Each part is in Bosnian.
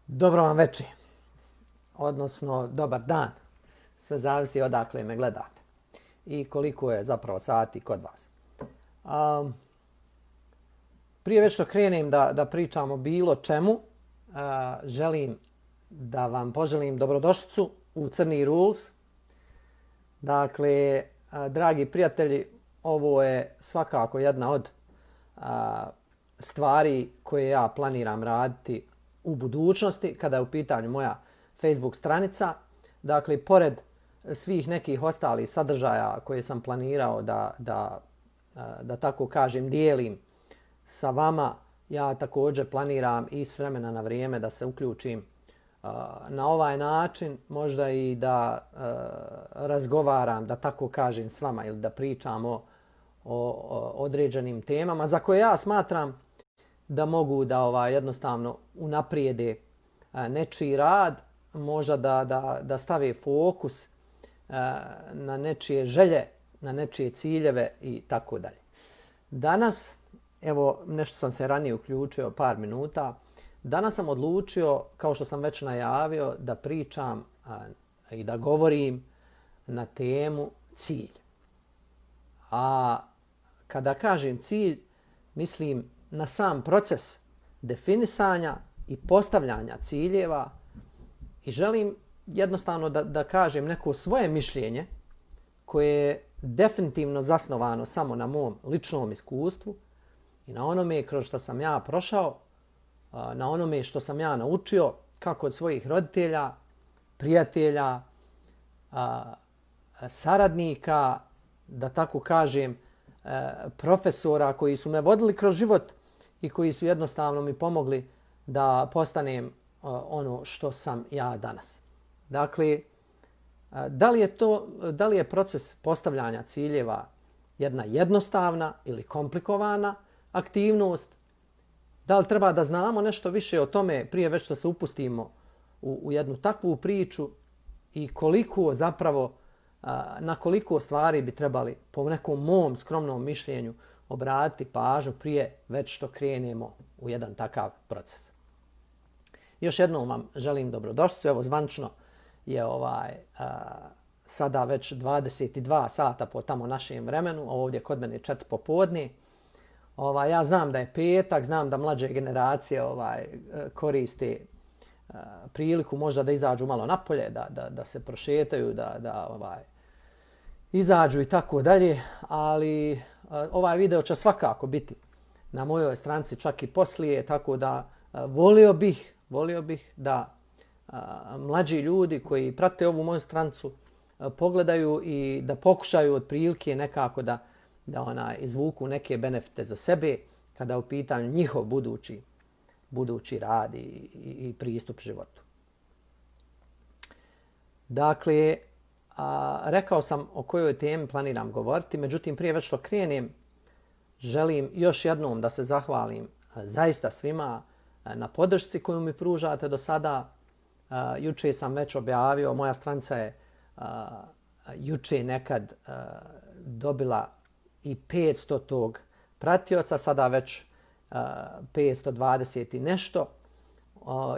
Dobro vam večer, odnosno dobar dan. Sve zavisi odakle me gledate i koliko je zapravo sati kod vas. Prije već što krenem da pričam o bilo čemu, želim da vam poželim dobrodošlicu u Crni Rules. Dakle, dragi prijatelji, ovo je svakako jedna od stvari koje ja planiram raditi u budućnosti kada je u pitanju moja Facebook stranica. Dakle, pored svih nekih ostalih sadržaja koje sam planirao da tako kažem dijelim sa vama, ja također planiram i s vremena na vrijeme da se uključim na ovaj način, možda i da razgovaram, da tako kažem, s vama ili da pričam o određenim temama za koje ja smatram da mogu da jednostavno unaprijede nečiji rad, možda da stave fokus na nečije želje, na nečije ciljeve i tako dalje. Danas, evo nešto sam se ranije uključio par minuta, danas sam odlučio, kao što sam već najavio, da pričam i da govorim na temu cilj. A kada kažem cilj, mislim na sam proces definisanja i postavljanja ciljeva i želim jednostavno da kažem neko svoje mišljenje koje je definitivno zasnovano samo na mom ličnom iskustvu i na onome kroz što sam ja prošao, na onome što sam ja naučio kako od svojih roditelja, prijatelja, saradnika, da tako kažem, profesora koji su me vodili kroz život i koji su jednostavno mi pomogli da postanem ono što sam ja danas. Dakle, da li je proces postavljanja ciljeva jedna jednostavna ili komplikovana aktivnost? Da li treba da znamo nešto više o tome prije već što se upustimo u jednu takvu priču i koliko zapravo na koliko stvari bi trebali po nekom mom skromnom mišljenju obratiti pažnju prije već što krenemo u jedan takav proces. Još jednom vam želim dobrodošlicu. Evo, zvančno je sada već 22 sata po tamo našem vremenu, ovdje kod mene 4 popodne. Ja znam da je petak, znam da mlađe generacije koriste priliku možda da izađu malo napolje, da se prošetaju, da izađu i tako dalje, ali ovaj video će svakako biti na mojoj stranici čak i poslije, tako da volio bih da mlađi ljudi koji prate ovu moju stranicu pogledaju i da pokušaju otprilike nekako da izvuku neke benefite za sebe kada je u pitanju njihov budući rad i pristup životu. Dakle, rekao sam o kojoj temi planiram govoriti, međutim prije već što krenem želim još jednom da se zahvalim zaista svima na podršci koju mi pružate do sada. Juče sam već objavio, moja stranica je juče nekad dobila i 500 tog pratioca, sada već 520 i nešto.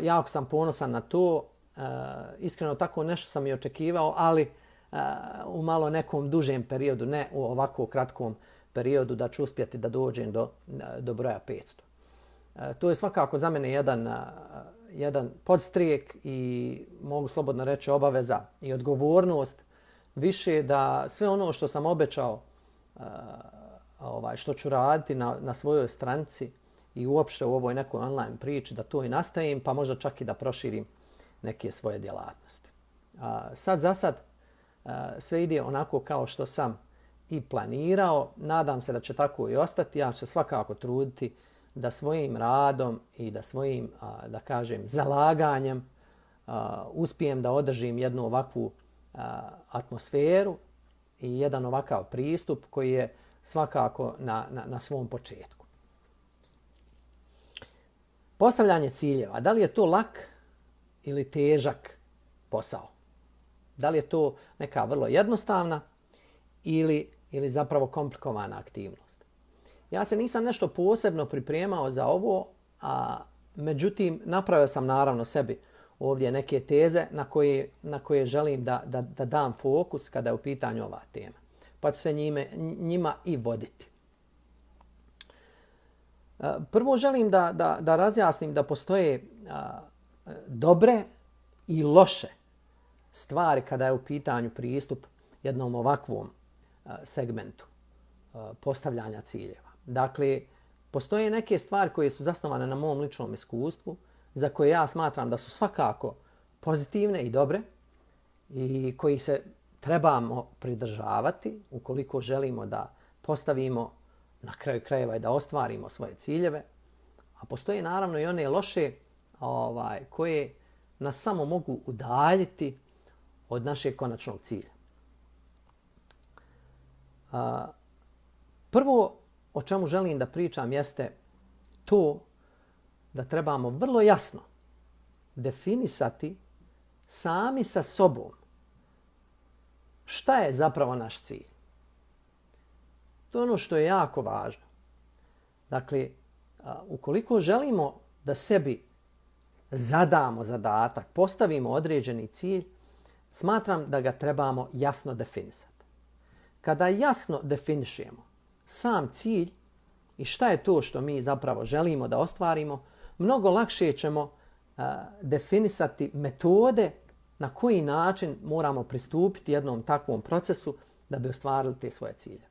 Jako sam ponosan na to. Iskreno tako nešto sam i očekivao, ali u malo nekom dužem periodu, ne u ovako kratkom periodu da ću uspjeti da dođem do broja 500. To je svakako za mene jedan podstrijek i mogu slobodno reći obaveza i odgovornost više da sve ono što sam obećao što ću raditi na svojoj stranici i uopšte u ovoj nekoj online priči da to i nastavim, pa možda čak i da proširim neke svoje djelatnosti. Sad za sad sve ide onako kao što sam i planirao. Nadam se da će tako i ostati. Ja ću se svakako truditi da svojim radom i da svojim, da kažem, zalaganjem uspijem da održim jednu ovakvu atmosferu i jedan ovakav pristup koji je svakako na svom početku. Postavljanje ciljeva. Da li je to lak ili težak posao? Da li je to neka vrlo jednostavna ili zapravo komplikovana aktivnost? Ja se nisam nešto posebno pripremao za ovo, Međutim, napravio sam naravno sebi ovdje neke teze na koje želim da dam fokus kada je u pitanju ova tema. Pa ću se njima i voditi. Prvo želim da razjasnim da postoje dobre i loše stvari kada je u pitanju pristup jednom ovakvom segmentu postavljanja ciljeva. Dakle, postoje neke stvari koje su zasnovane na mom ličnom iskustvu, za koje ja smatram da su svakako pozitivne i dobre i koji se trebamo pridržavati ukoliko želimo da postavimo na kraju krajeva i da ostvarimo svoje ciljeve. A postoje naravno i one loše koje nas samo mogu udaljiti od našeg konačnog cilja. Prvo o čemu želim da pričam jeste to da trebamo vrlo jasno definisati sami sa sobom šta je zapravo naš cilj. To je ono što je jako važno. Dakle, ukoliko želimo da sebi zadamo zadatak, postavimo određeni cilj, smatram da ga trebamo jasno definisati. Kada jasno definišemo sam cilj i šta je to što mi zapravo želimo da ostvarimo, mnogo lakše ćemo definisati metode na koji način moramo pristupiti jednom takvom procesu da bi ostvarili te svoje ciljeve.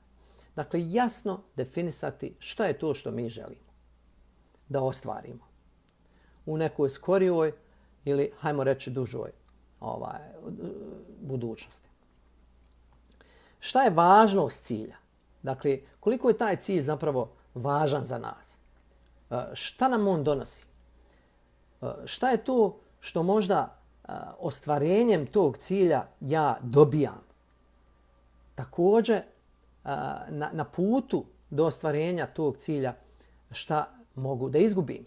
Dakle, jasno definisati šta je to što mi želimo da ostvarimo u nekoj skorijoj ili, hajmo reći, dužoj budućnosti. Šta je važnost cilja? Dakle, koliko je taj cilj zapravo važan za nas? Šta nam on donosi? Šta je to što možda ostvarenjem tog cilja ja dobijam? Također, na putu do ostvarenja tog cilja šta mogu da izgubim?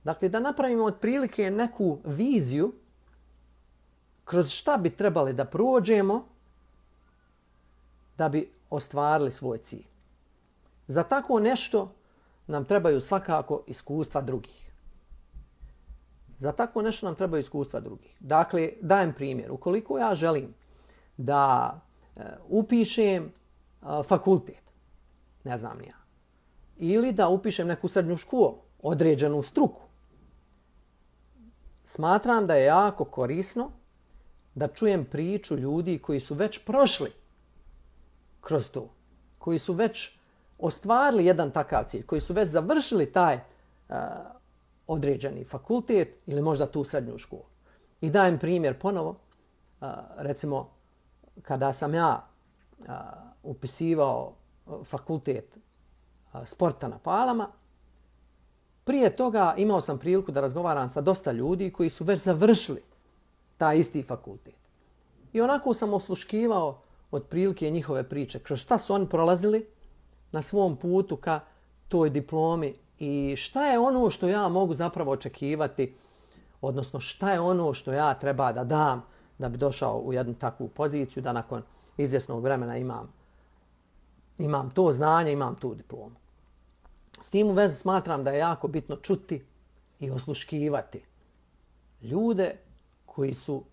Dakle, da napravimo otprilike neku viziju kroz šta bi trebali da prođemo da bi ostvarili svoj cilj. Za tako nešto nam trebaju svakako iskustva drugih. Dakle, dajem primjer. Ukoliko ja želim da upišem fakultet, ne znam ni ja, ili da upišem neku srednju školu, određenu struku, smatram da je jako korisno da čujem priču ljudi koji su već prošli kroz to, koji su već ostvarili jedan takav cilj, koji su već završili taj određeni fakultet ili možda tu srednju školu. I dajem primjer ponovo, recimo kada sam ja upisivao fakultet sporta na Palama, prije toga imao sam priliku da razgovaram sa dosta ljudi koji su već završili taj isti fakultet. I onako sam osluškivao otprilike njihove priče, kroz šta su oni prolazili na svom putu ka toj diplomi i šta je ono što ja mogu zapravo očekivati, odnosno šta je ono što ja treba da dam da bi došao u jednu takvu poziciju da nakon izvjesnog vremena imam to znanje, imam tu diplomu. S tim u vezi smatram da je jako bitno čuti i osluškivati ljude koji su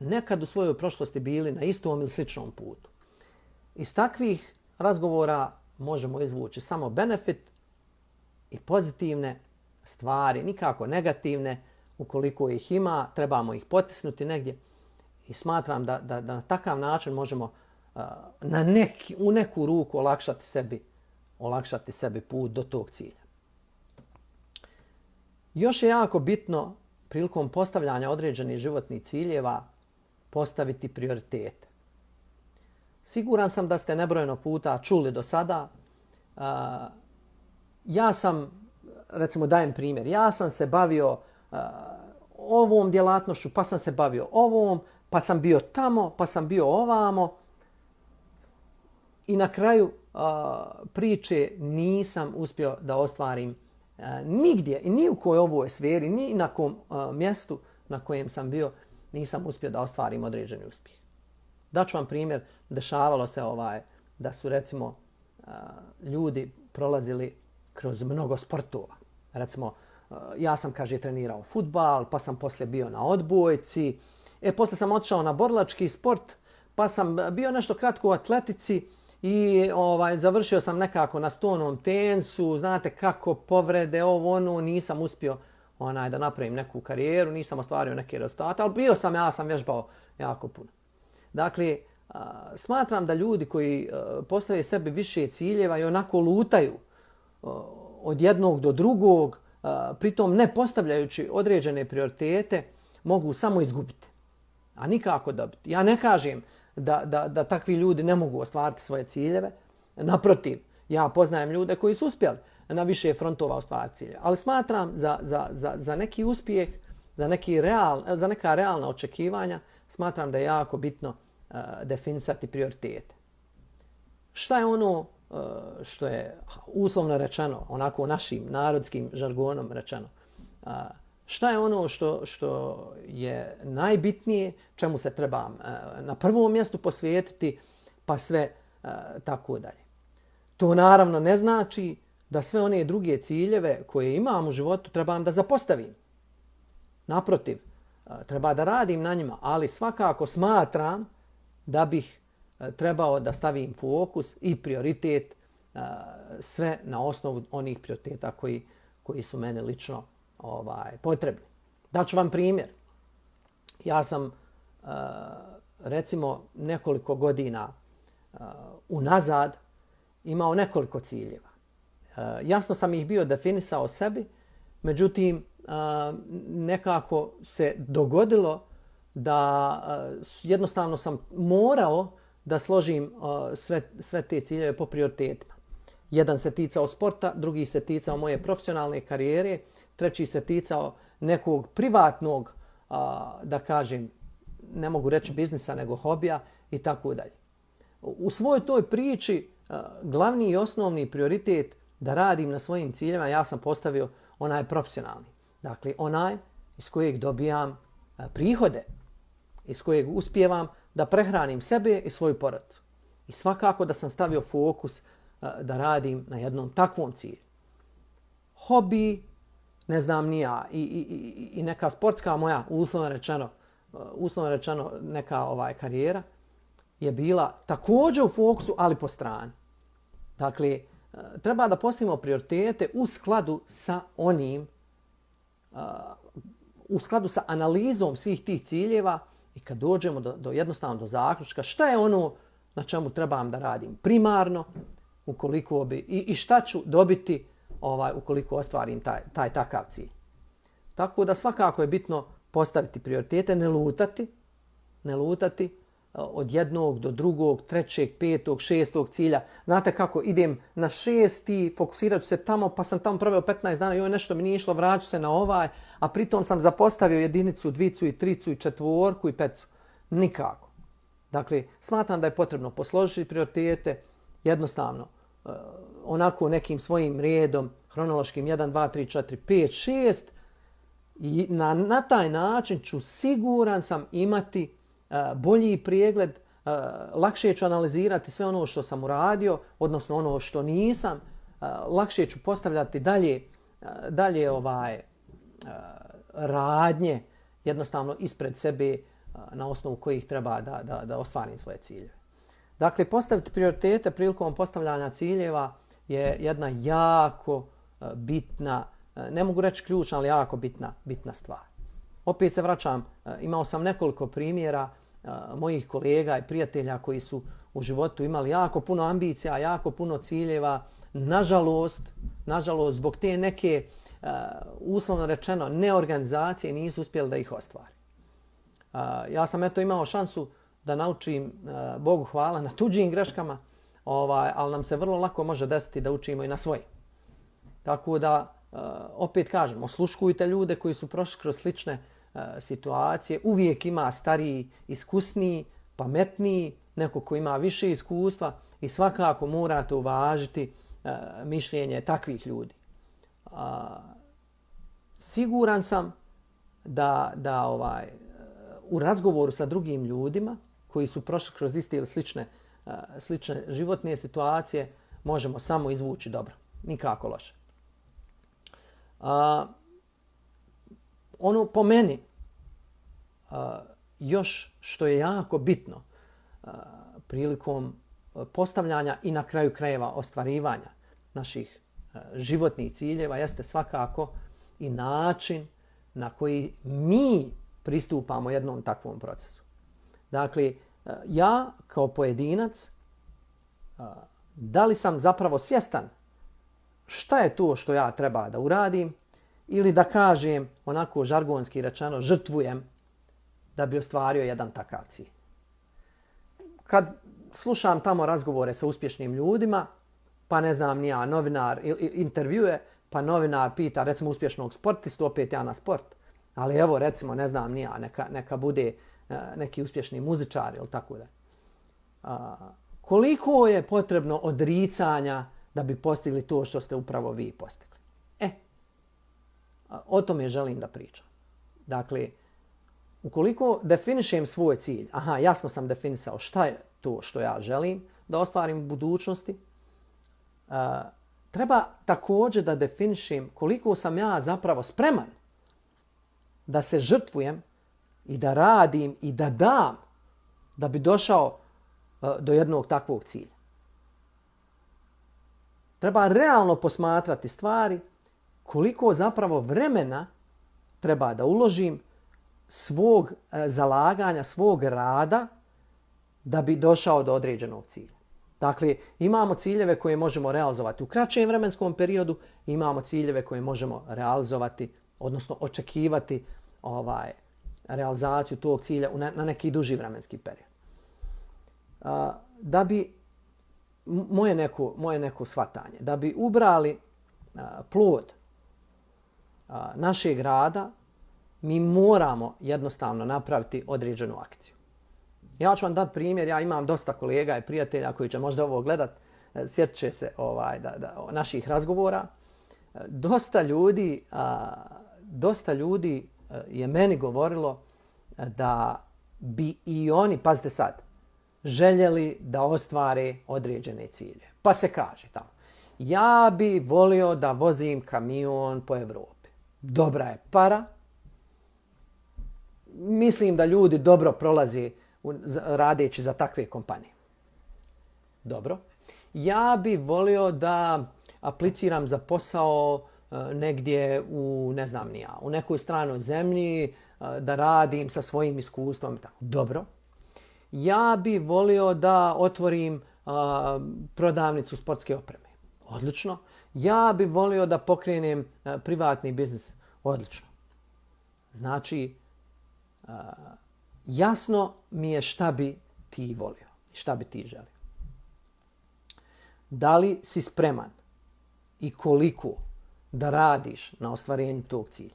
nekad u svojoj prošlosti bili na istom ili sličnom putu. Iz takvih razgovora možemo izvući samo benefit i pozitivne stvari, nikako negativne. Ukoliko ih ima, trebamo ih potisnuti negdje i smatram da na takav način možemo u neku ruku olakšati sebi put do tog cilja. Još je jako bitno prilikom postavljanja određenih životnih ciljeva postaviti prioritete. Siguran sam da ste nebrojeno puta čuli do sada. Ja sam, recimo dajem primjer, ja sam se bavio ovom djelatnošću, pa sam se bavio ovom, pa sam bio tamo, pa sam bio ovamo. I na kraju priče nisam uspio da ostvarim nigdje i ni u kojoj ovoj sferi, ni na kom mjestu na kojem sam bio, nisam uspio da ostvarim određeni uspjeh. Daću vam primjer, dešavalo se da su recimo ljudi prolazili kroz mnogo sportova. Recimo ja sam, kaže, trenirao fudbal, pa sam poslije bio na odbojci, poslije sam otišao na borilački sport, pa sam bio nešto kratko u atletici i završio sam nekako na stonom tenisu, znate kako, povrede, ono, nisam uspio da napravim neku karijeru, nisam ostvario neke rezultate, ali ja sam vježbao jako puno. Dakle, smatram da ljudi koji postave sebi više ciljeva i onako lutaju od jednog do drugog, pritom ne postavljajući određene prioritete, mogu samo izgubiti, a nikako dobiti. Ja ne kažem da takvi ljudi ne mogu ostvariti svoje ciljeve. Naprotiv, ja poznajem ljude koji su uspjeli na više frontova ostvariti ciljeve. Ali smatram za neki uspjeh, za neka realna očekivanja, smatram da je jako bitno definisati prioritete. Šta je ono što je uslovno rečeno, onako našim narodskim žargonom rečeno, šta je ono što je najbitnije, čemu se treba na prvom mjestu posvetiti, pa sve tako dalje. To naravno ne znači da sve one druge ciljeve koje imam u životu trebam da zapostavim. Naprotiv, treba da radim na njima, ali svakako smatram da bih trebao da stavim fokus i prioritet sve na osnovu onih prioriteta koji su meni lično potrebni. Daću vam primjer. Ja sam recimo nekoliko godina unazad imao nekoliko ciljeva. Jasno sam ih bio definisao sebi, međutim nekako se dogodilo da jednostavno sam morao da složim sve te ciljeve po prioritetima. Jedan se ticao sporta, drugi se ticao moje profesionalne karijere, treći se ticao nekog privatnog, da kažem, ne mogu reći biznisa, nego hobija i tako dalje. U svojoj toj priči glavni i osnovni prioritet da radim na svojim ciljevima ja sam postavio onaj profesionalni. Dakle, onaj iz kojeg dobijam prihode, iz kojeg uspijevam da prehranim sebe i svoju porodicu. I svakako da sam stavio fokus da radim na jednom takvom cilju. Hobi, ne znam ni ja, i neka sportska moja, uslovno rečeno neka karijera je bila također u fokusu, ali po strani. Dakle, treba da postavimo prioritete u skladu sa onim, u skladu sa analizom svih tih ciljeva i kad dođemo jednostavno do zaključka šta je ono na čemu trebam da radim primarno, ukoliko bi, i šta ću dobiti ukoliko ostvarim taj takav cilj. Tako da svakako je bitno postaviti prioritete, ne lutati od jednog do drugog, trećeg, petog, šestog cilja. Znate kako, idem na 6, fokusirat ću se tamo, pa sam tamo proveo 15 dana, joj nešto mi nije išlo, vraću se na a pritom sam zapostavio jedinicu, dvicu i tricu i četvorku i petu. Nikako. Dakle, smatram da je potrebno posložiti prioritete jednostavno, onako nekim svojim redom, hronološkim 1, 2, 3, 4, 5, 6 i na taj način ću siguran sam imati bolji pregled, lakše ću analizirati sve ono što sam uradio, odnosno ono što nisam, lakše ću postavljati dalje radnje jednostavno ispred sebe na osnovu kojih treba da ostvarim svoje ciljeve. Dakle, postaviti prioritete prilikom postavljanja ciljeva je jedna jako bitna, ne mogu reći ključna, ali jako bitna stvar. Opet se vraćam, imao sam nekoliko primjera mojih kolega i prijatelja koji su u životu imali jako puno ambicija, jako puno ciljeva. Nažalost, zbog te neke, uslovno rečeno, neorganizacije nisu uspjeli da ih ostvari. Ja sam imao šansu da naučim, Bogu hvala, na tuđim greškama, ali nam se vrlo lako može desiti da učimo i na svoje. Tako da, opet kažem, osluškujte ljude koji su prošli kroz slične situacije. Uvijek ima stariji, iskusniji, pametniji, neko ko ima više iskustva i svakako morate uvažiti mišljenje takvih ljudi. Siguran sam da u razgovoru sa drugim ljudima koji su prošli kroz iste ili slične životne situacije možemo samo izvući dobro, nikako loše. ono po meni još što je jako bitno prilikom postavljanja i na kraju krajeva ostvarivanja naših životnih ciljeva jeste svakako i način na koji mi pristupamo jednom takvom procesu. Dakle, ja kao pojedinac, da li sam zapravo svjestan šta je to što ja treba da uradim ili da kažem, onako žargonski rečeno, žrtvujem da bi ostvario jedan takav cilj. Kad slušam tamo razgovore sa uspješnim ljudima, pa ne znam ni ja, novinar intervjue, pa novinar pita recimo uspješnog sportistu, opet ja na sport, ali evo recimo ne znam ni ja, neka bude neki uspješni muzičar ili tako da. Koliko je potrebno odricanja da bi postigli to što ste upravo vi postigli? O tome želim da pričam. Dakle, ukoliko definišem svoj cilj, jasno sam definisao šta je to što ja želim da ostvarim u budućnosti, treba također da definišem koliko sam ja zapravo spreman da se žrtvujem i da radim i da dam da bi došao do jednog takvog cilja. Treba realno posmatrati stvari koliko zapravo vremena treba da uložim svog zalaganja, svog rada da bi došao do određenog cilja. Dakle, imamo ciljeve koje možemo realizovati u kraćem vremenskom periodu, imamo ciljeve koje možemo realizovati, odnosno očekivati realizaciju tog cilja na neki duži vremenski period. Da bi moje neko shvatanje, da bi ubrali plod našeg rada, mi moramo jednostavno napraviti određenu akciju. Ja ću vam dati primjer, ja imam dosta kolega i prijatelja koji će možda ovo gledat, sjetit će se naših razgovora. Dosta ljudi je meni govorilo da bi i oni, pazite sad, željeli da ostvare određene cilje. Pa se kaže tamo, ja bi volio da vozim kamion po Evropi. Dobra je para. Mislim da ljudi dobro prolaze radeći za takve kompanije. Dobro. Ja bi volio da apliciram za posao negdje u nekoj stranoj zemlji, da radim sa svojim iskustvom. Dobro. Ja bi volio da otvorim prodavnicu sportske opreme. Odlično. Ja bi volio da pokrenem privatni biznis. Odlično. Znači, jasno mi je šta bi ti volio, šta bi ti želio. Da li si spreman i koliko da radiš na ostvarenju tog cilja?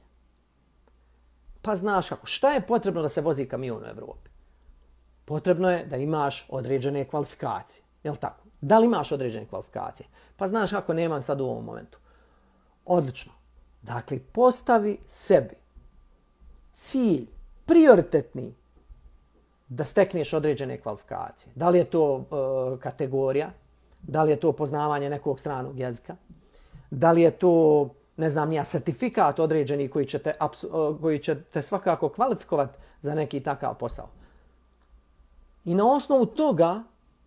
Pa znaš kako, šta je potrebno da se vozi kamion u Evropi? Potrebno je da imaš određene kvalifikacije. Jel' tako? Da li imaš određene kvalifikacije? Pa znaš kako, nemam sad u ovom momentu. Odlično. Dakle, postavi sebi cilj prioritetni da stekneš određene kvalifikacije. Da li je to kategorija? Da li je to poznavanje nekog stranog jezika? Da li je to, sertifikat određeni koji će te svakako kvalifikovati za neki takav posao? I na osnovu toga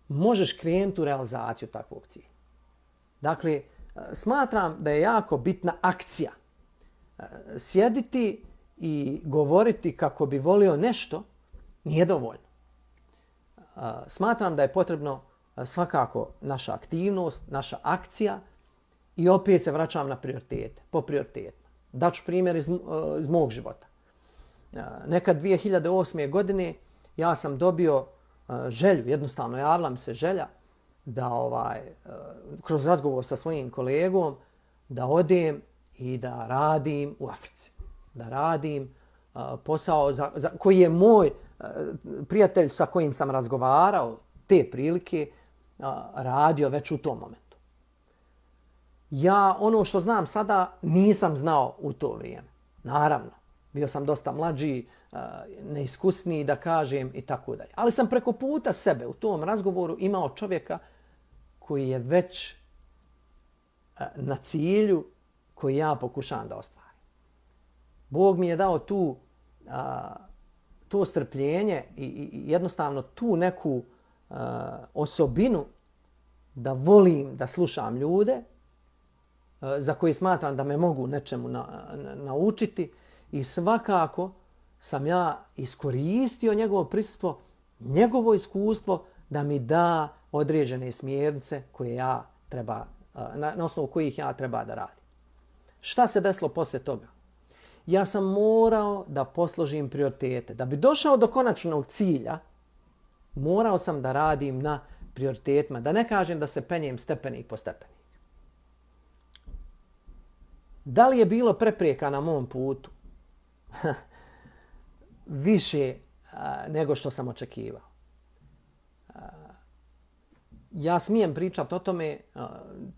možeš krenuti u realizaciju takvog cilja. Dakle, smatram da je jako bitna akcija. Sjediti i govoriti kako bi volio nešto nije dovoljno. Smatram da je potrebno svakako naša aktivnost, naša akcija i opet se vraćam na prioritete, po prioritetima. Daću primjer iz mog života. Nekad 2008. godine ja sam dobio želju, jednostavno javila mi se želja da kroz razgovor sa svojim kolegom da odem i da radim u Africi. Da radim posao koji je moj prijatelj sa kojim sam razgovarao te prilike radio već u tom momentu. Ja ono što znam sada nisam znao u to vrijeme. Naravno, bio sam dosta mlađi, neiskusniji da kažem i tako dalje. Ali sam preko puta sebe u tom razgovoru imao čovjeka koji je već na cilju koji ja pokušavam da ostvarim. Bog mi je dao to strpljenje i jednostavno tu neku osobinu da volim da slušam ljude za koje smatram da me mogu nečemu naučiti i svakako sam ja iskoristio njegovo prisustvo, njegovo iskustvo da mi da određene smjernice koje ja treba, na osnovu kojih ja treba da radim. Šta se desilo poslije toga? Ja sam morao da posložim prioritete. Da bi došao do konačnog cilja, morao sam da radim na prioritetima. Da ne kažem da se penjem stepenik po stepenik. Da li je bilo prepreka na mom putu? Više nego što sam očekivao. Ja smijem pričati o tome,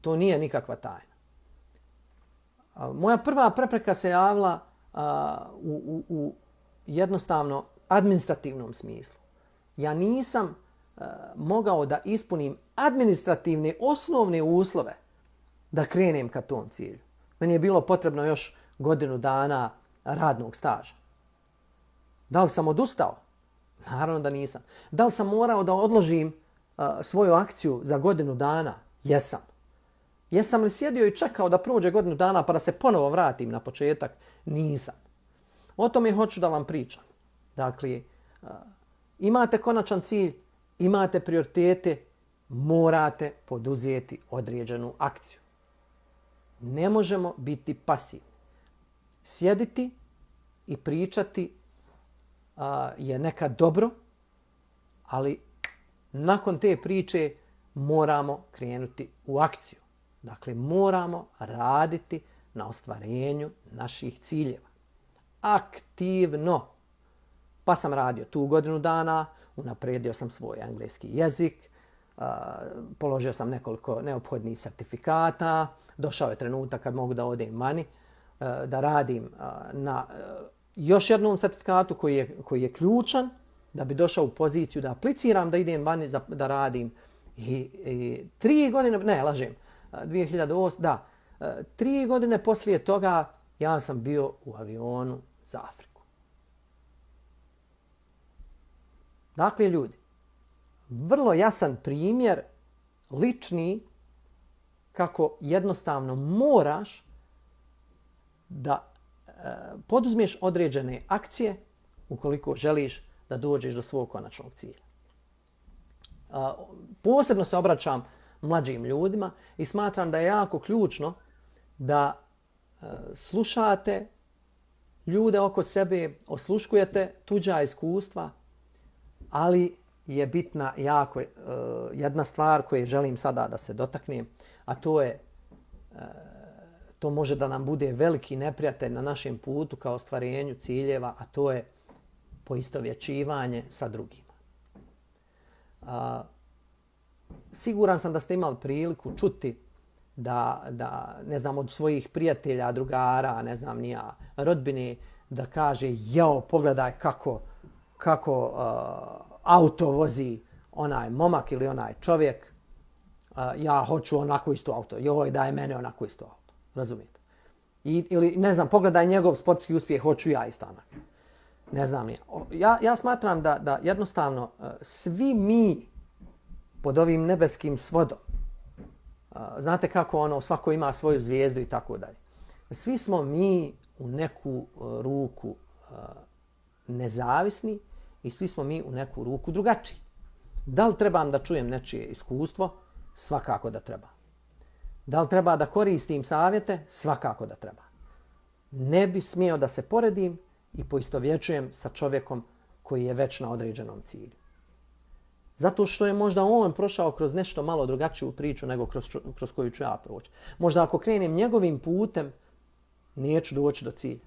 to nije nikakva tajna. Moja prva prepreka se javila u jednostavno administrativnom smislu. Ja nisam mogao da ispunim administrativne osnovne uslove da krenem ka tom cilju. Meni je bilo potrebno još godinu dana radnog staža. Da li sam odustao? Naravno da nisam. Da li sam morao da odložim svoju akciju za godinu dana? Jesam. Jesam li sjedio i čekao da prođe godinu dana pa da se ponovo vratim na početak? Nisam. O tome hoću da vam pričam. Dakle, imate konačan cilj, imate prioritete, morate poduzeti određenu akciju. Ne možemo biti pasivni. Sjediti i pričati je nekad dobro, ali nakon te priče moramo krenuti u akciju. Dakle, moramo raditi na ostvarenju naših ciljeva. Aktivno. Pa sam radio tu godinu dana, unapredio sam svoj engleski jezik, položio sam nekoliko neophodnih sertifikata, došao je trenutak kad mogu da odem vani, da radim na još jednom sertifikatu koji je ključan da bi došao u poziciju da apliciram, da idem vani da radim. I 3 godine, ne, lažem, 2008, da, 3 godine poslije toga ja sam bio u avionu za Afriku. Dakle, ljudi, vrlo jasan primjer, lični, kako jednostavno moraš da poduzmeš određene akcije ukoliko želiš da dođeš do svog konačnog cilja. Posebno se obraćam mlađim ljudima i smatram da je jako ključno da slušate ljude oko sebe, osluškujete tuđa iskustva, ali je bitna jako jedna stvar koju želim sada da se dotaknem, a to može da nam bude veliki neprijatelj na našem putu ka ostvarenju ciljeva, a to je poistovjećivanje sa drugima. Siguran sam da ste imali priliku čuti da ne znam, od svojih prijatelja, drugara, ne znam ni ja, rodbine, da kaže, jao, pogledaj kako auto vozi onaj momak ili onaj čovjek, ja hoću onako isto auto, joj, daj mene onako isto auto. Razumijete? Ili, ne znam, pogledaj njegov sportski uspjeh, hoću ja isto onako. Ne znam, ja smatram da jednostavno svi mi pod ovim nebeskim svodom, znate kako ono, svako ima svoju zvijezdu i tako dalje. Svi smo mi u neku ruku nezavisni i svi smo mi u neku ruku drugačiji. Da li trebam da čujem nečije iskustvo? Svakako da treba. Da li treba da koristim savjete? Svakako da treba. Ne bi smio da se poredim i poistovjećujem sa čovjekom koji je već na određenom cilju. Zato što je možda on prošao kroz nešto malo drugačiju priču nego kroz koju ću ja proći. Možda ako krenem njegovim putem, neću doći do cilja.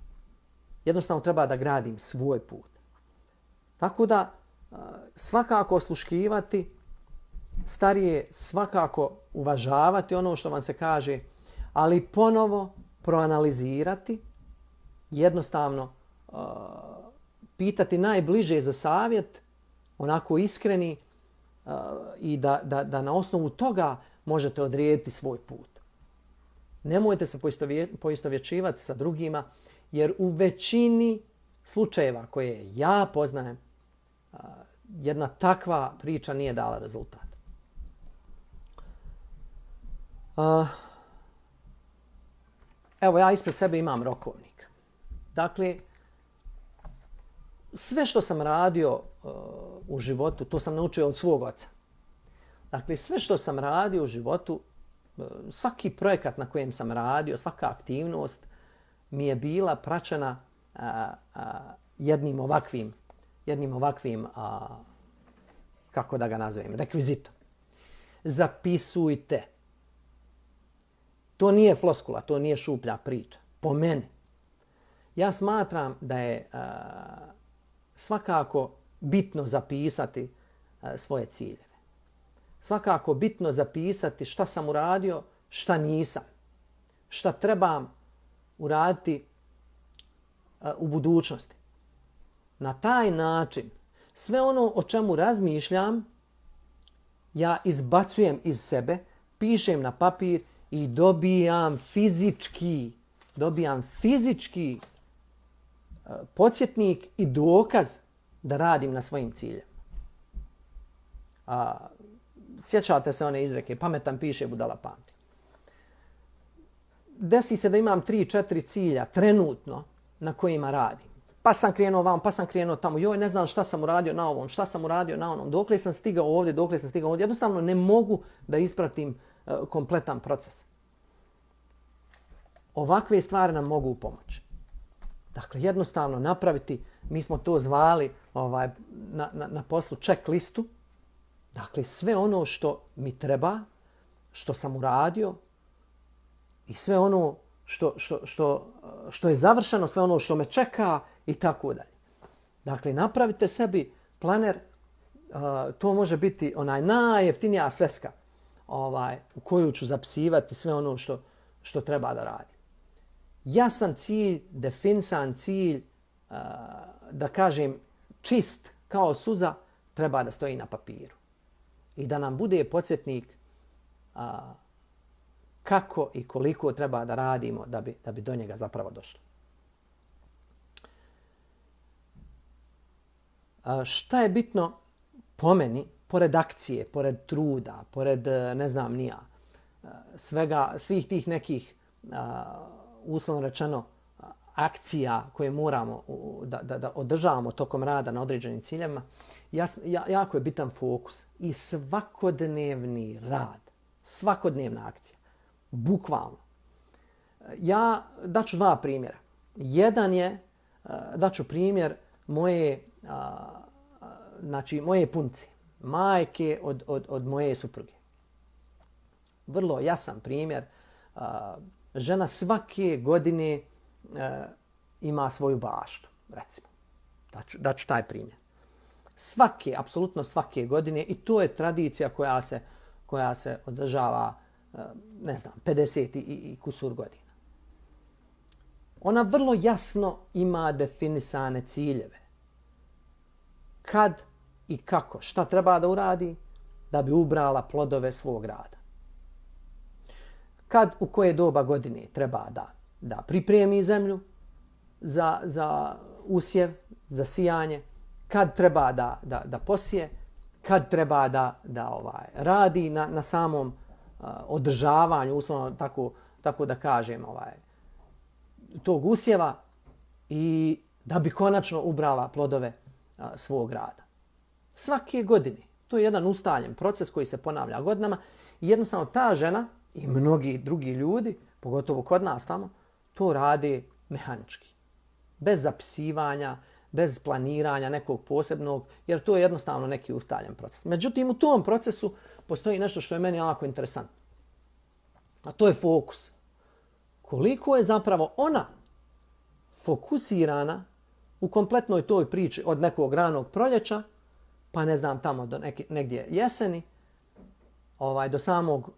Jednostavno treba da gradim svoj put. Tako da svakako osluškivati, starije svakako uvažavati ono što vam se kaže, ali ponovo proanalizirati, jednostavno pitati najbliže za savjet, onako iskreni, i da na osnovu toga možete odrediti svoj put. Nemojte se poistovjećivati sa drugima, Jer u većini slučajeva koje ja poznajem, jedna takva priča nije dala rezultat. Evo, ja ispred sebe imam rokovnik. Dakle, sve što sam radio u životu, to sam naučio od svog oca. Dakle, sve što sam radio u životu, svaki projekat na kojem sam radio, svaka aktivnost mi je bila praćena jednim ovakvim, kako da ga nazovem, rekvizitom. Zapisujte. To nije floskula, to nije šuplja priča. Po meni. Ja smatram da je svakako bitno zapisati svoje ciljeve. Svakako bitno zapisati šta sam uradio, šta nisam. Šta trebam uraditi u budućnosti. Na taj način sve ono o čemu razmišljam ja izbacujem iz sebe, pišem na papir i dobijam fizički podsjetnik i dokaz da radim na svojim ciljem. Sjećate se one izreke, pametan piše, budala pamti. Desi se da imam 3-4 cilja trenutno na kojima radim. Pa sam krenuo vam, pa sam krenuo tamo. Joj, ne znam šta sam uradio na ovom, šta sam uradio na onom. Dokle sam stigao ovdje, dokle sam stigao ovdje. Jednostavno ne mogu da ispratim kompletan proces. Ovakve stvari nam mogu pomoći. Dakle, jednostavno napraviti, mi smo to zvali na poslu checklistu. Dakle, sve ono što mi treba, što sam uradio i sve ono što je završeno, sve ono što me čeka i tako dalje. Dakle, napravite sebi planer, to može biti onaj najjeftinija sveska u koju ću zapisivati sve ono što treba da radim. Jasan cilj, definisan cilj, da kažem čist kao suza, treba da stoji na papiru. I da nam bude podsjetnik kako i koliko treba da radimo da bi do njega zapravo došli. Šta je bitno po meni, pored akcije, pored truda, pored ne znam ni ja, svih tih nekih uslovno rečeno akcija koje moramo da održavamo tokom rada na određenim ciljevima, jako je bitan fokus i svakodnevni rad, svakodnevna akcija. Bukvalno. Ja daću dva primjera. Jedan je, daću primjer moje punce, majke od moje supruge. Vrlo jasan primjer. Žena svake godine ima svoju baštu, recimo. Daću taj primjer. Apsolutno svake godine, i to je tradicija koja se održava 50 i kusur godina. Ona vrlo jasno ima definisane ciljeve. Kad i kako, šta treba da uradi da bi ubrala plodove svog rada. Kad, u koje doba godine treba da pripremi zemlju za usjev, za sijanje, kad treba da posije, kad treba da radi na samom održavanju, uslovno tako da kažem, tog usjeva i da bi konačno ubrala plodove svog rada. Svake godine. To je jedan ustaljen proces koji se ponavlja godinama i jednostavno ta žena i mnogi drugi ljudi, pogotovo kod nas tamo, to rade mehanički. Bez zapisivanja, bez planiranja nekog posebnog, jer to je jednostavno neki ustaljen proces. Međutim, u tom procesu postoji nešto što je meni jako interesantno. A to je fokus. Koliko je zapravo ona fokusirana u kompletnoj toj priči od nekog ranog proljeća, pa ne znam tamo do negdje jeseni, do samog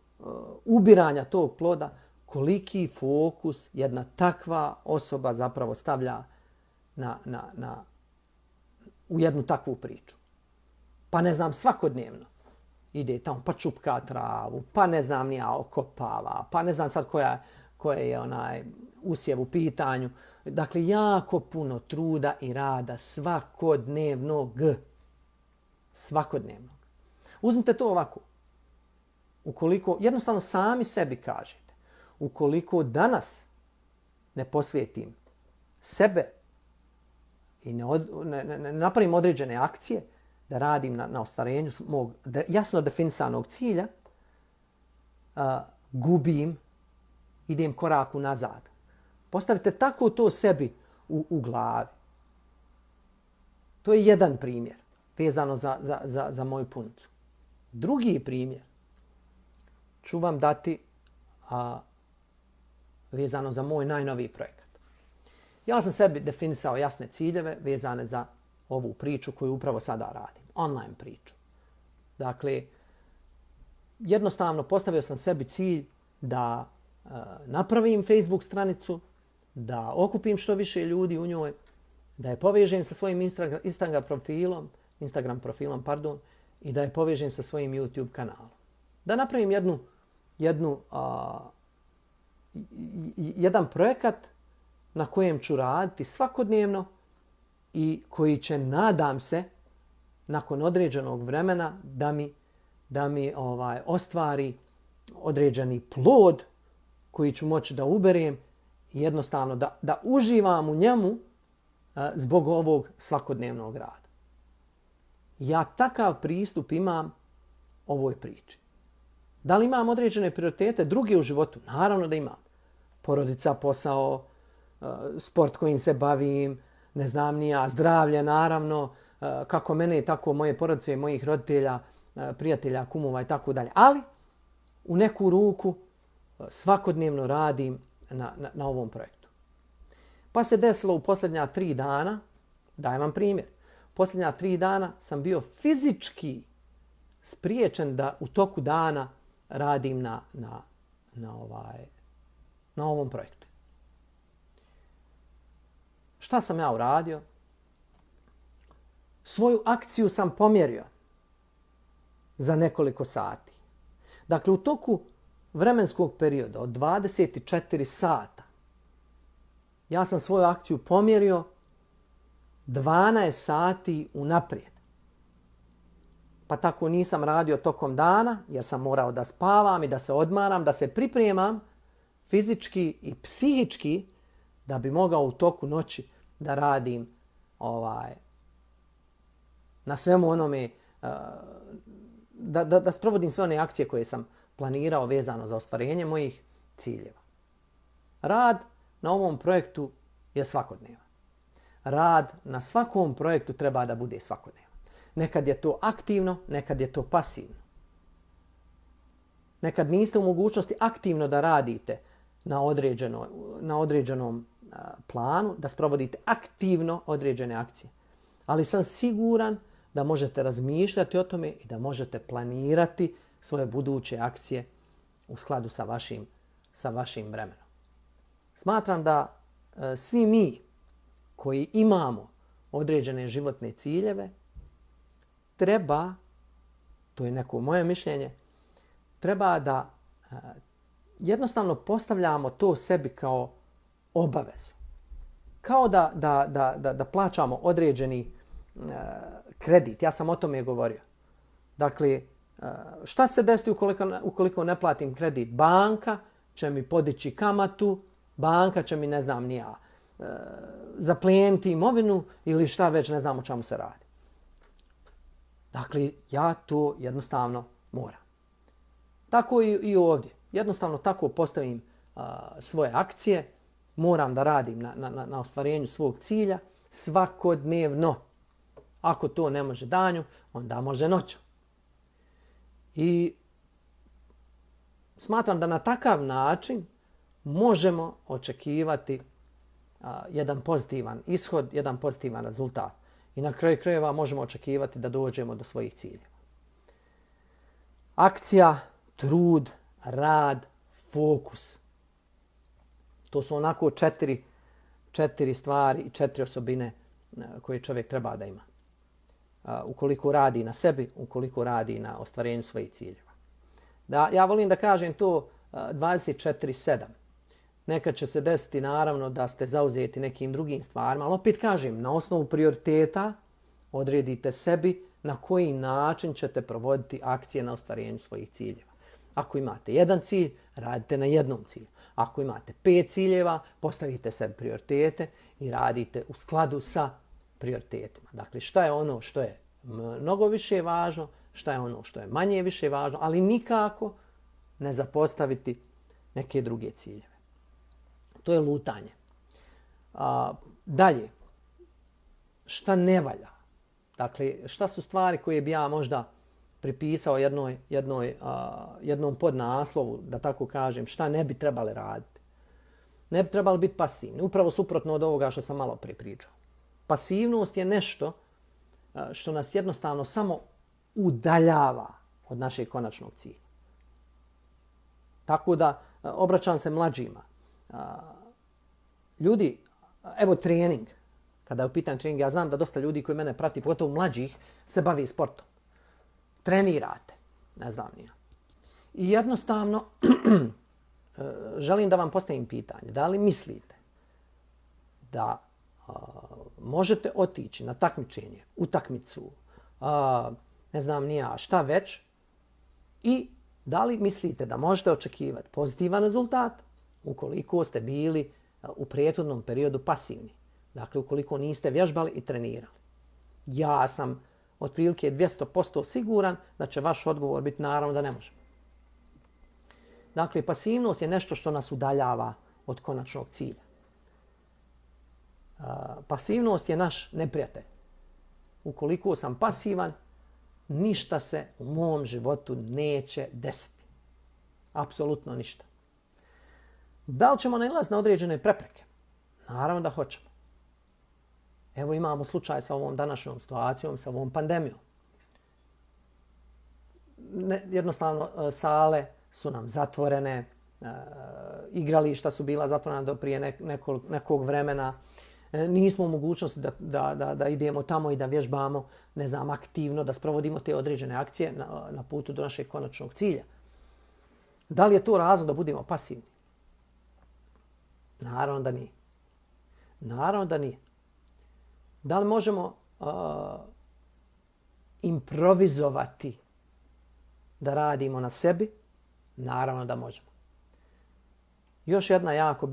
ubiranja tog ploda, koliki fokus jedna takva osoba zapravo stavlja u jednu takvu priču. Pa ne znam, svakodnevno ide tamo, pa čupka travu, pa ne znam ni ja, okopava, pa ne znam sad koje je usjev u pitanju. Dakle, jako puno truda i rada svakodnevnog. Svakodnevnog. Uzmite to ovako. Ukoliko, jednostavno sami sebi kažete, ukoliko danas ne posvijetim sebe i ne napravim određene akcije, da radim na ostvarenju mog jasno definisanog cilja, gubim, idem korak nazad. Postavite tako to sebi u glavi. To je jedan primjer vezano za moju punicu. Drugi primjer ću vam dati vezano za moj najnoviji projekat. Ja sam sebi definisao jasne ciljeve vezane za ovu priču koju upravo sada radim. Online priču. Dakle, jednostavno postavio sam sebi cilj da napravim Facebook stranicu, da okupim što više ljudi u njoj, da je povežem sa svojim Instagram profilom, i da je povežem sa svojim YouTube kanalom. Da napravim jedan projekat na kojem ću raditi svakodnevno i koji će, nadam se, nakon određenog vremena da mi ostvari određeni plod koji ću moći da uberem i jednostavno da uživam u njemu zbog ovog svakodnevnog rada. Ja takav pristup imam ovoj priči. Da li imam određene prioritete druge u životu? Naravno da imam. Porodica, posao, sport kojim se bavim, ne znam ni ja, zdravlje naravno, kako mene, tako moje porodice, mojih roditelja, prijatelja, kumova i tako dalje. Ali u neku ruku svakodnevno radim na ovom projektu. Pa se desilo u posljednja 3 dana, dajem vam primjer, posljednja 3 dana sam bio fizički spriječen da u toku dana radim na ovom projektu. Šta sam ja uradio? Svoju akciju sam pomjerio za nekoliko sati. Dakle, u toku vremenskog perioda od 24 sata ja sam svoju akciju pomjerio 12 sati unaprijed. Pa tako nisam radio tokom dana jer sam morao da spavam i da se odmaram, da se pripremam fizički i psihički da bi mogao u toku noći da radim na svemu onome, da sprovodim sve one akcije koje sam planirao vezano za ostvarenje mojih ciljeva. Rad na ovom projektu je svakodnevan. Rad na svakom projektu treba da bude svakodnevan. Nekad je to aktivno, nekad je to pasivno. Nekad niste u mogućnosti aktivno da radite na određenom planu, da sprovodite aktivno određene akcije. Ali sam siguran da možete razmišljati o tome i da možete planirati svoje buduće akcije u skladu sa vašim vremenom. Smatram da svi mi koji imamo određene životne ciljeve treba, to je neko moje mišljenje, treba da jednostavno postavljamo to sebi kao obavezu. Kao da plaćamo određeni kredit. Ja sam o tome govorio. Dakle, šta će se desiti ukoliko ne platim kredit? Banka će mi podići kamatu, banka će mi, ne znam ni ja, zaplijeniti imovinu ili šta već, ne znam o čemu se radi. Dakle, ja to jednostavno moram. Tako i ovdje. Jednostavno tako postavim svoje akcije, moram da radim na ostvarenju svog cilja svakodnevno. Ako to ne može danju, onda može noću. I smatram da na takav način možemo očekivati jedan pozitivan ishod, jedan pozitivan rezultat. I na kraju krajeva možemo očekivati da dođemo do svojih ciljeva. Akcija, trud, rad, fokus. To su onako četiri stvari i 4 osobine koje čovjek treba da ima. Ukoliko radi na sebi, ukoliko radi na ostvarenju svojih ciljeva. Ja volim da kažem to 24/7. Nekad će se desiti naravno da ste zauzeti nekim drugim stvarima, ali opet kažem, na osnovu prioriteta odredite sebi na koji način ćete provoditi akcije na ostvarenju svojih ciljeva. Ako imate jedan cilj, radite na jednom cilju. Ako imate 5 ciljeva, postavite sebi prioritete i radite u skladu sa prioritetima. Dakle, šta je ono što je mnogo više važno, šta je ono što je manje više važno, ali nikako ne zapostaviti neke druge ciljeve. To je lutanje. Dalje, šta ne valja? Dakle, šta su stvari koje bi ja možda pripisao jednom podnaslovu, da tako kažem, šta ne bi trebali raditi? Ne bi trebali biti pasivni. Upravo suprotno od ovoga što sam malo prije pričao. Pasivnost je nešto što nas jednostavno samo udaljava od našeg konačnog cilja. Tako da, obraćam se mlađima. Ljudi, evo trening. Kada je u pitanju trening, ja znam da dosta ljudi koji mene prati, pogotovo mlađih, se bavi sportom. Trenirate, ne znam ni ja. I jednostavno, želim da vam postavim pitanje. Da li mislite da možete otići na takmičenje, utakmicu, ne znam ni ja, šta već, i da li mislite da možete očekivati pozitivan rezultat ukoliko ste bili u prethodnom periodu pasivni? Dakle, ukoliko niste vježbali i trenirali. Ja sam otprilike 200% siguran da će vaš odgovor biti naravno da ne može. Dakle, pasivnost je nešto što nas udaljava od konačnog cilja. Pasivnost je naš neprijatelj. Ukoliko sam pasivan, ništa se u mom životu neće desiti. Apsolutno ništa. Da li ćemo nailaziti na određene prepreke? Naravno da hoćemo. Evo imamo slučaj sa ovom današnjom situacijom, sa ovom pandemijom. Jednostavno, sale su nam zatvorene, igrališta su bila zatvorena do prije nekog vremena. Nismo u mogućnosti da idemo tamo i da vježbamo, ne znam, aktivno, da sprovodimo te određene akcije na putu do našeg konačnog cilja. Da li je to razlog da budemo pasivni? Naravno da nije. Naravno da nije. Da li možemo improvizovati da radimo na sebi? Naravno da možemo. Još jedna jako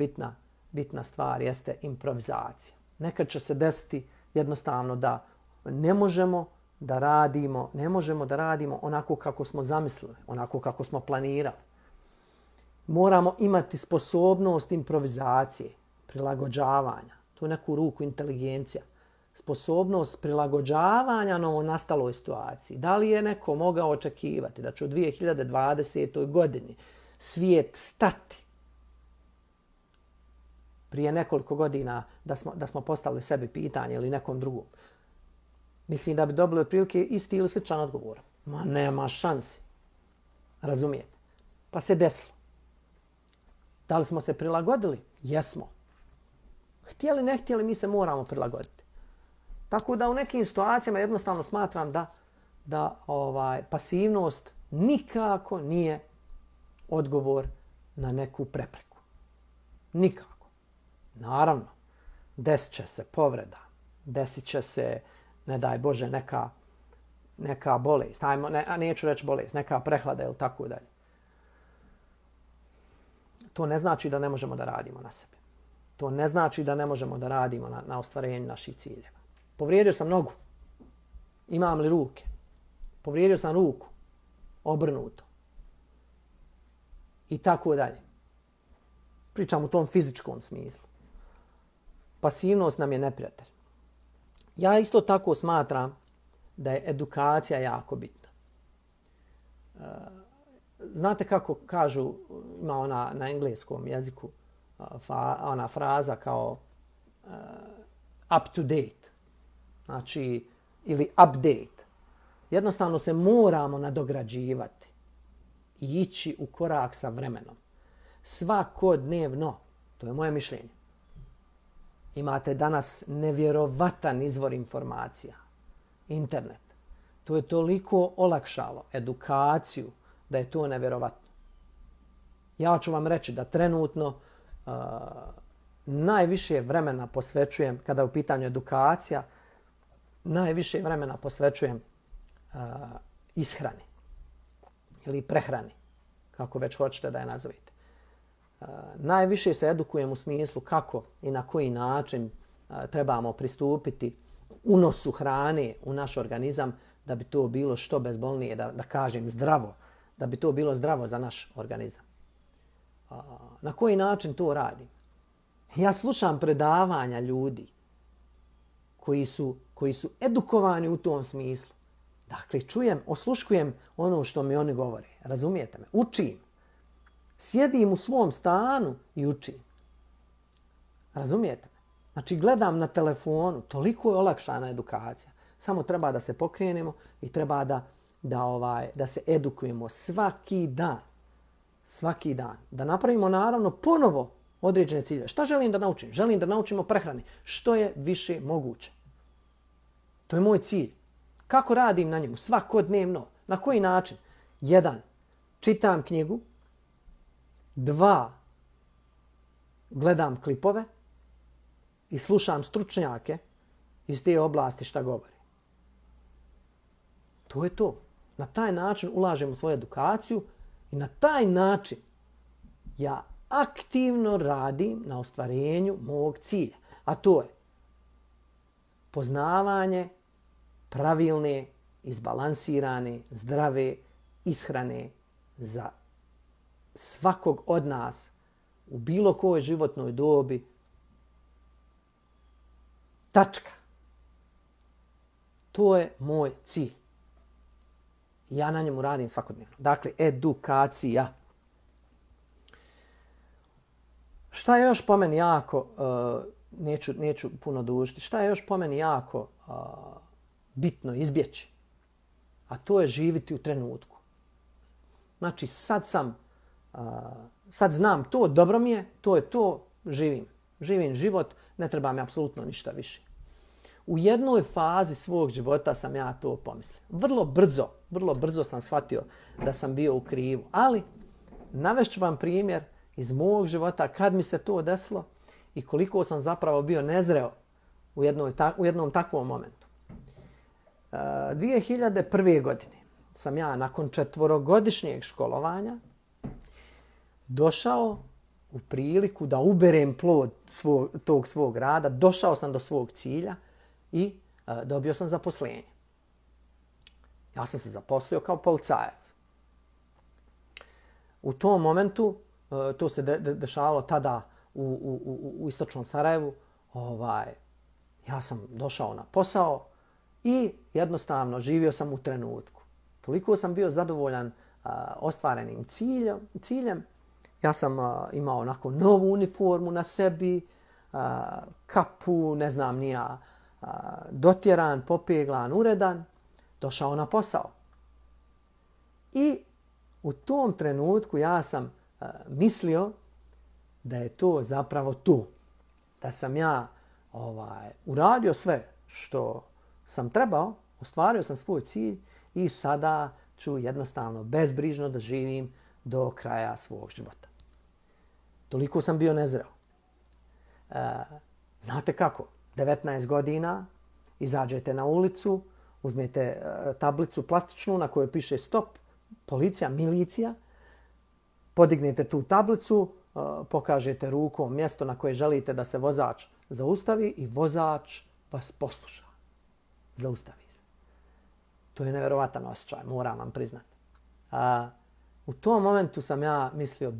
bitna stvar jeste improvizacija. Nekad će se desiti jednostavno da ne možemo da radimo onako kako smo zamislili, onako kako smo planirali. Moramo imati sposobnost improvizacije, prilagođavanja. Tu je neku ruku inteligencija. Sposobnost prilagođavanja novonastaloj situaciji. Da li je neko mogao očekivati da će u 2020. godini svijet stati prije nekoliko godina da smo postavili sebi pitanje ili nekom drugom? Mislim da bi dobili otprilike isti ili sličan odgovor. Ma nema šansi. Razumijete? Pa se desilo. Da li smo se prilagodili? Jesmo. Htjeli, ne htjeli, mi se moramo prilagoditi. Tako da u nekim situacijama jednostavno smatram da pasivnost nikako nije odgovor na neku prepreku. Nikako. Naravno, desit će se povreda, desit će se, ne daj Bože, neka bolest, neću reći bolest, neka prehlada ili tako dalje. To ne znači da ne možemo da radimo na sebi. To ne znači da ne možemo da radimo na ostvarenju naših ciljeva. Povrijedio sam nogu. Imam li ruke? Povrijedio sam ruku. Obrnuto. I tako dalje. Pričam u tom fizičkom smislu. Pasivnost nam je neprijatelj. Ja isto tako smatram da je edukacija jako bitna. Znate kako kažu, ima ona na engleskom jeziku, ona fraza kao up to date. Znači, ili update. Jednostavno se moramo nadograđivati i ići u korak sa vremenom. Svakodnevno, to je moje mišljenje. Imate danas nevjerovatan izvor informacija. Internet. To je toliko olakšalo edukaciju da je to nevjerovatno. Ja ću vam reći da trenutno najviše vremena posvećujem, kada je u pitanju edukacija, najviše vremena posvećujem ishrani ili prehrani, kako već hoćete da je nazovite. Najviše se edukujem u smislu kako i na koji način trebamo pristupiti unosu hrane u naš organizam da bi to bilo što bezbolnije, da kažem zdravo, da bi to bilo zdravo za naš organizam. Na koji način to radim? Ja slušam predavanja ljudi koji su edukovani u tom smislu. Dakle, osluškujem ono što mi oni govore. Razumijete me? Učim. Sjedim u svom stanu i učim. Razumijete me? Znači, gledam na telefonu. Toliko je olakšana edukacija. Samo treba da se pokrenemo i treba da se edukujemo svaki dan. Svaki dan. Da napravimo naravno ponovo određene ciljeve. Šta želim da naučim? Želim da naučim o prehrani. Što je više moguće. To je moj cilj. Kako radim na njemu? Svakodnevno. Na koji način? 1. Čitam knjigu. 2. Gledam klipove i slušam stručnjake iz te oblasti šta govori. To je to. Na taj način ulažem u svoju edukaciju i na taj način ja aktivno radim na ostvarenju mog cilja. A to je poznavanje pravilne, izbalansirane, zdrave ishrane za svakog od nas u bilo kojoj životnoj dobi. Tačka. To je moj cilj. Ja na njemu radim svakodnevno. Dakle, edukacija. Šta je još po meni jako, neću puno dužiti, šta je još po meni jako bitno izbjeći? A to je živjeti u trenutku. Znači, sad znam to, dobro mi je, to je to, živim. Živim život, ne treba mi apsolutno ništa više. U jednoj fazi svog života sam ja to pomislio. Vrlo brzo sam shvatio da sam bio u krivu. Ali navešću vam primjer iz mog života kad mi se to desilo i koliko sam zapravo bio nezreo u jednom takvom momentu. 2001. godine sam ja nakon 4-godišnjeg školovanja došao u priliku da uberem plod tog svog rada, došao sam do svog cilja i dobio sam zaposlenje. Ja sam se zaposlio kao policajac. U tom momentu, to se dešavalo tada u istočnom Sarajevu, ja sam došao na posao i jednostavno živio sam u trenutku. Toliko sam bio zadovoljan ostvarenim ciljem. Ja sam imao onako novu uniformu na sebi, kapu, ne znam ni ja, dotjeran, popeglan, uredan, došao na posao. I u tom trenutku ja sam mislio da je to zapravo to. Da sam ja uradio sve što sam trebao, ostvario sam svoj cilj i sada ću jednostavno bezbrižno da živim do kraja svog života. Toliko sam bio nezreo. Znate kako? 19 godina, izađete na ulicu, uzmete tablicu plastičnu na kojoj piše stop, policija, milicija, podignete tu tablicu, pokažete rukom mjesto na koje želite da se vozač zaustavi i vozač vas posluša. Zaustavi se. To je nevjerovatan osjećaj, moram vam priznati. U tom momentu sam ja mislio,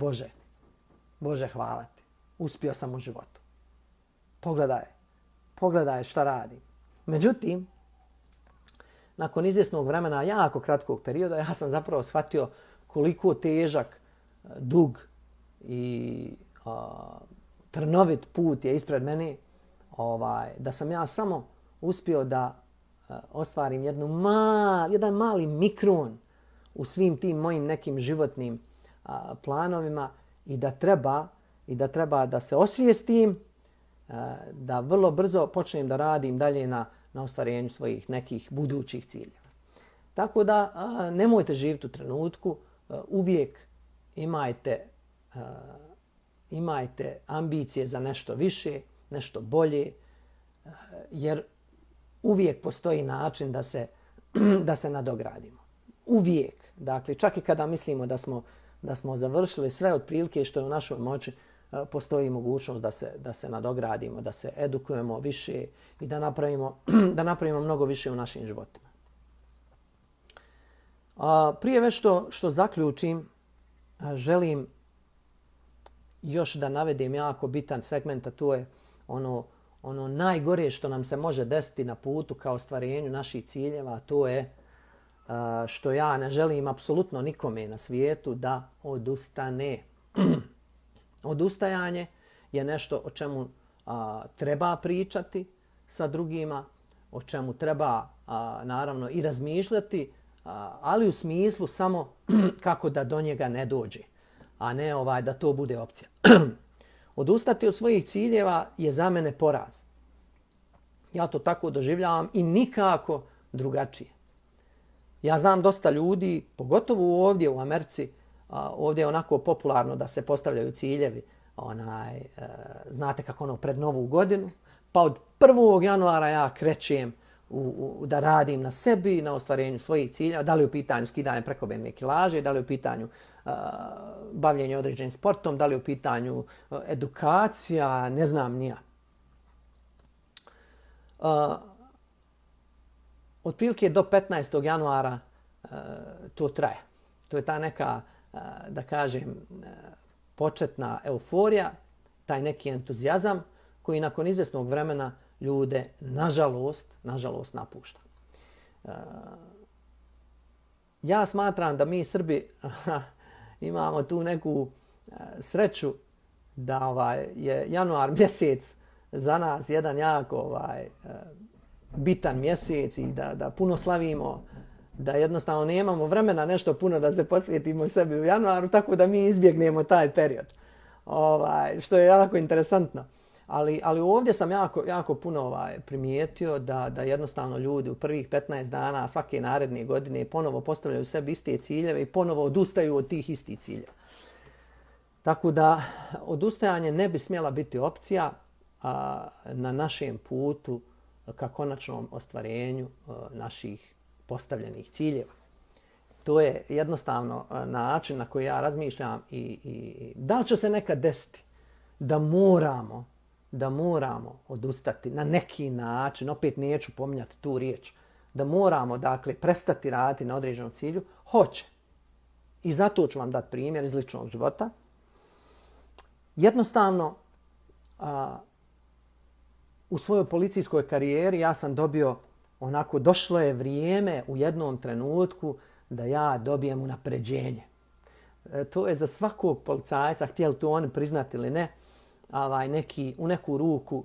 Bože, hvala ti. Uspio sam u životu. Pogledaj šta radim. Međutim, nakon izvjesnog vremena, jako kratkog perioda, ja sam zapravo shvatio koliko težak, dug i trnovit put je ispred mene, da sam ja samo uspio da ostvarim jedan mali mikron u svim tim mojim nekim životnim planovima i da treba da se osvijestim, da vrlo brzo počnem da radim dalje na ostvarenju svojih nekih budućih ciljeva. Tako da nemojte živjeti u trenutku, uvijek imajte imajte ambicije za nešto više, nešto bolje, jer uvijek postoji način da se nadogradimo. Uvijek. Dakle, čak i kada mislimo da smo završili sve otprilike što je u našoj moći, postoji mogućnost da se nadogradimo, da se edukujemo više i da napravimo mnogo više u našim životima. Prije već što zaključim, želim još da navedem jako bitan segment, a to je ono najgore što nam se može desiti na putu ka ostvarenju naših ciljeva, a to je što ja ne želim apsolutno nikome na svijetu da odustane. Odustajanje je nešto o čemu treba pričati sa drugima, o čemu treba naravno i razmišljati, ali u smislu samo kako da do njega ne dođe, a ne da to bude opcija. Odustati od svojih ciljeva je za mene poraz. Ja to tako doživljavam i nikako drugačije. Ja znam dosta ljudi, pogotovo ovdje u Americi, ovdje je onako popularno da se postavljaju ciljevi, znate kako pred Novu godinu, pa od 1. januara ja krećem da radim na sebi, na ostvarenju svojih ciljeva, da li u pitanju skidanje prekomjerne kilaže, da li u pitanju bavljenje određenim sportom, da li u pitanju edukacija, ne znam ni ja. Otprilike do 15. januara to traje. To je ta neka, da kažem, početna euforija, taj neki entuzijazam koji nakon izvjesnog vremena ljude, nažalost, napušta. Ja smatram da mi Srbi imamo tu neku sreću da je januar mjesec za nas jedan jako bitan mjesec i da puno slavimo, da jednostavno nemamo vremena nešto puno da se posvetimo sebi u januaru, tako da mi izbjegnemo taj period. Što je jako interesantno. Ali ovdje sam jako puno primijetio da jednostavno ljudi u prvih 15 dana svake naredne godine ponovo postavljaju sebi iste ciljeve i ponovo odustaju od tih istih ciljeva. Tako da odustajanje ne bi smjela biti opcija na našem putu ka konačnom ostvarenju naših postavljenih ciljeva. To je jednostavno način na koji ja razmišljam i da li će se nekad desiti da moramo odustati na neki način, opet neću pominjati tu riječ, da moramo dakle prestati raditi na određenom cilju, hoće. I zato ću vam dati primjer iz ličnog života. Jednostavno, u svojoj policijskoj karijeri ja sam dobio došlo je vrijeme u jednom trenutku da ja dobijem unapređenje. To je za svakog policajca, htjeli to oni priznati ili ne, u neku ruku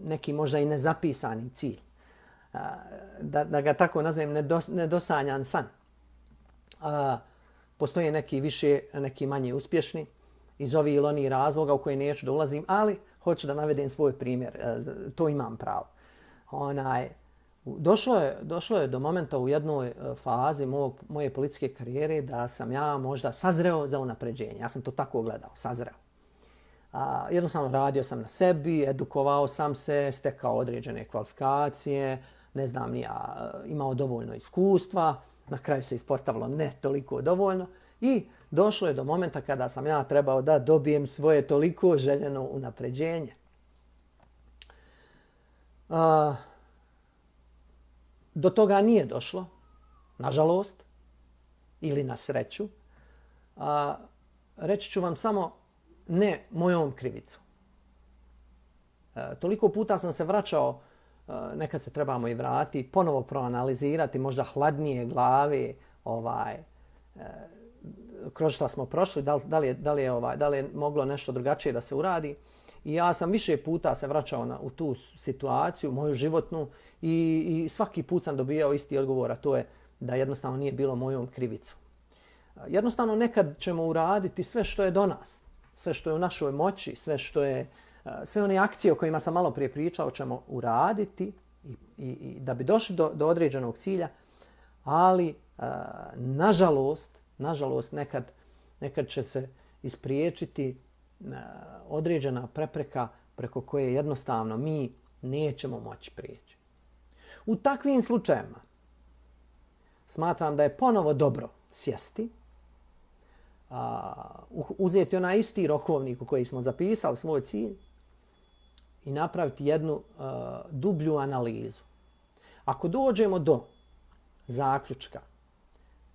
neki možda i nezapisani cilj. Da ga tako nazovem, nedosanjan san. Postoje neki više, neki manje uspješni iz ovih ili onih razloga u koje neću da ulazim, ali hoću da navedem svoj primjer. To imam pravo. Došlo je do momenta u jednoj fazi moje policijske karijere da sam ja možda sazreo za unapređenje. Ja sam to tako gledao, sazreo. Jednostavno radio sam na sebi, edukovao sam se, stekao određene kvalifikacije, ne znam ni ja, imao dovoljno iskustva, na kraju se ispostavilo ne toliko dovoljno i došlo je do momenta kada sam ja trebao da dobijem svoje toliko željeno unapređenje. Do toga nije došlo, nažalost, ili na sreću. Reći ću vam samo ne mojom krivicom. Toliko puta sam se vraćao, nekad se trebamo i vratiti, ponovo proanalizirati, možda hladnije glave, kroz šta smo prošli, da li je moglo nešto drugačije da se uradi. I ja sam više puta se vraćao u tu situaciju, moju životnu, i svaki put sam dobijao isti odgovor, a to je da jednostavno nije bilo mojom krivicom. Jednostavno nekad ćemo uraditi sve što je do nas, sve što je u našoj moći, sve one akcije o kojima sam malo prije pričao ćemo uraditi i da bi došli do određenog cilja, ali nažalost nekad će se ispriječiti određena prepreka preko koje jednostavno mi nećemo moći prijeći. U takvim slučajevima smatram da je ponovo dobro sjesti, uzeti onaj isti rokovnik u koji smo zapisali svoj cilj i napraviti jednu dublju analizu. Ako dođemo do zaključka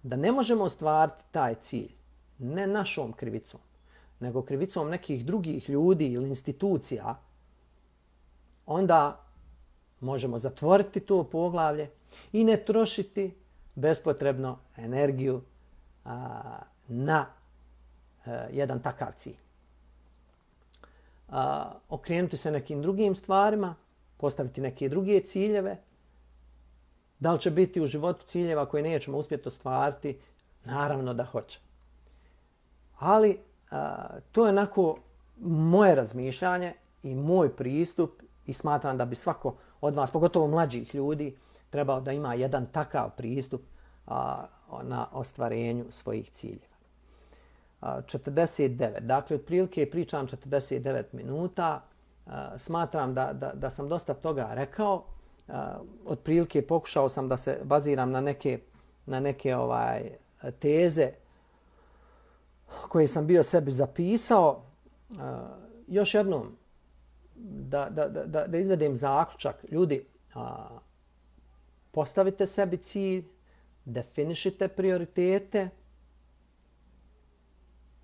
da ne možemo ostvariti taj cilj ne našom krivicom, nego krivicom nekih drugih ljudi ili institucija, onda možemo zatvoriti to poglavlje i ne trošiti bespotrebno energiju na jedan takav cilj. Okrenuti se nekim drugim stvarima, postaviti neke druge ciljeve. Da li će biti u životu ciljeva koje nećemo uspjeti ostvariti? Naravno da hoće. Ali to je onako moje razmišljanje i moj pristup i smatram da bi svako od vas, pogotovo mlađih ljudi, trebao da ima jedan takav pristup na ostvarenju svojih ciljeva. 49. Dakle, otprilike pričam 49 minuta. Smatram da sam dosta toga rekao. Otprilike pokušao sam da se baziram na neke teze koje sam bio sebi zapisao. Još jednom da izvedem zaključak. Ljudi, postavite sebi cilj, definišite prioritete,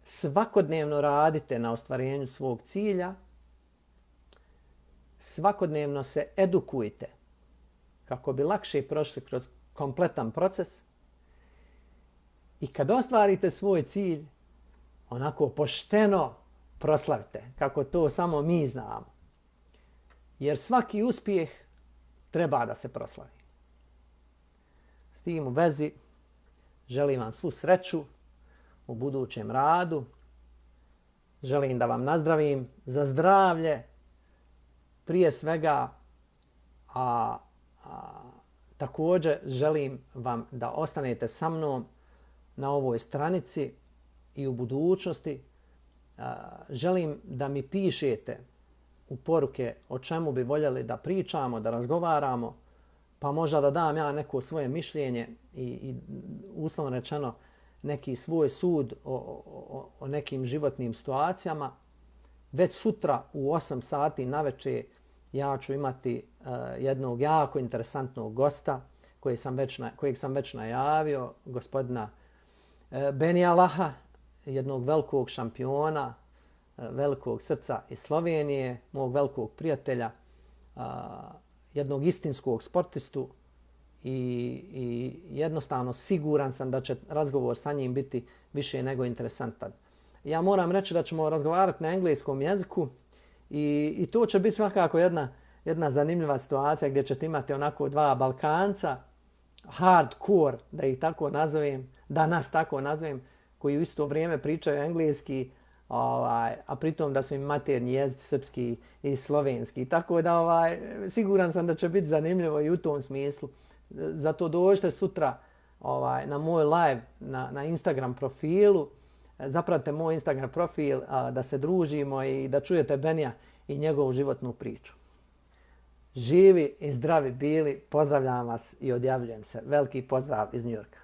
svakodnevno radite na ostvarenju svog cilja, svakodnevno se edukujte kako bi lakše prošli kroz kompletan proces i kad ostvarite svoj cilj, onako pošteno proslavite, kako to samo mi znamo. Jer svaki uspjeh treba da se proslavi. S tim u vezi želim vam svu sreću u budućem radu. Želim da vam nazdravim za zdravlje prije svega, a također želim vam da ostanete sa mnom na ovoj stranici i u budućnosti. Želim da mi pišete u poruke o čemu bi voljeli da pričamo, da razgovaramo, pa možda da dam ja neko svoje mišljenje i uslovno rečeno neki svoj sud o nekim životnim situacijama. Već sutra u 8 sati navečer ja ću imati jednog jako interesantnog gosta kojeg sam već najavio, gospodina Benija Laha, jednog velikog šampiona, velikog srca iz Slovenije, mog velikog prijatelja, jednog istinskog sportistu i jednostavno siguran sam da će razgovor sa njim biti više nego interesantan. Ja moram reći da ćemo razgovarati na engleskom jeziku i to će biti svakako jedna zanimljiva situacija gdje ćete imati onako dva Balkanca, hardcore, da ih tako nazovem, da nas tako nazovem, koji u isto vrijeme pričaju engleski, a pritom da su im maternji jezici srpski i slovenski. Tako da siguran sam da će biti zanimljivo i u tom smislu. Zato dođite sutra na moj live na Instagram profilu. Zapratite moj Instagram profil da se družimo i da čujete Benija i njegovu životnu priču. Živi i zdravi bili, pozdravljam vas i odjavljujem se. Veliki pozdrav iz New Yorka.